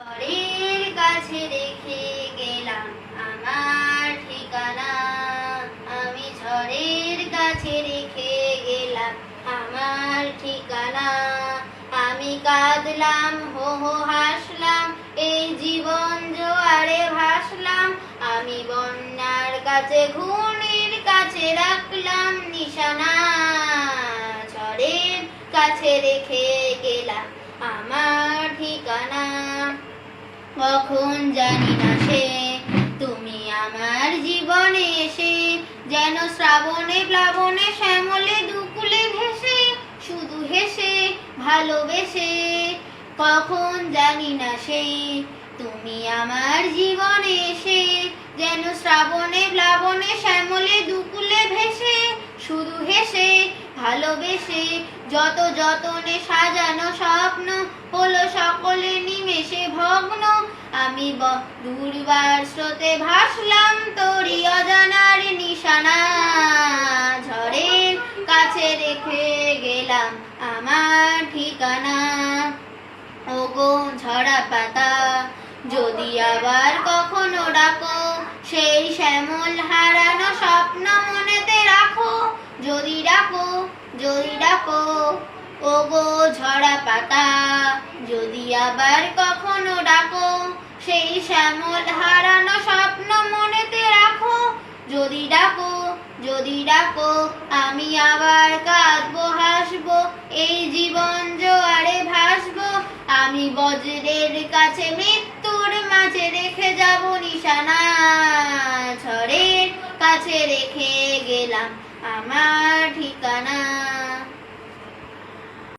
ঝড়ের কাছে রেখে গেলাম আমার ঠিকানা। আমি ঝড়ের কাছে রেখে গেলাম আমার ঠিকানা। আমি কাঁদলাম, হো হো হাসলাম, এই জীবন জোয়ারে ভাসলাম। আমি বন্যার কাছে, ঘূর্ণির কাছে রাখলাম নিশানা। ঝড়ের কাছে রেখে গেলাম আমার ঠিকানা। কখন জানি না সে তুমি আমার জীবনে এসে, যেন শ্রাবণে প্লাবনে শ্যামলে দুকুলে ভেসে, শুধু হেসে ভালোবেসে। কখন জানি না সে তুমি আমার জীবনে এসে, যেন শ্রাবণে প্লাবনে শ্যামলে দুকুলে ভেসে, শুধু হেসে ভালোবেসে। যত যতনে সাজানো স্বপ্ন হলো সকলে নিমেষে ভগ্ন। আমি দুর্বার স্রোতে ভাসলাম তোরই অজানার নিশানা। ঝড়ের কাছে রেখে গেলাম আমার ঠিকানা। ওগো ঝরা পাতা, যদি আবার কখনো ডাকো, সেই শ্যামল হারানো স্বপ্ন মনেতে রাখো। যদি ডাকো, যদি ডাকো, ওগো ঝরা পাতা, যদি আবার কখনো ডাকো, সেই শ্যামল হারানো স্বপ্ন মনেতে রাখো। যদি ডাকো, যদি ডাকো, আমি আবার কাঁদবো হাসবো, এই জীবন জোয়ারে ভাসবো। আমি বজ্রের কাছে মৃত্যুর মাঝে রেখে যাব নিশানা। ঝড়ের কাছে রেখে গেলাম আমার ঠিকানা।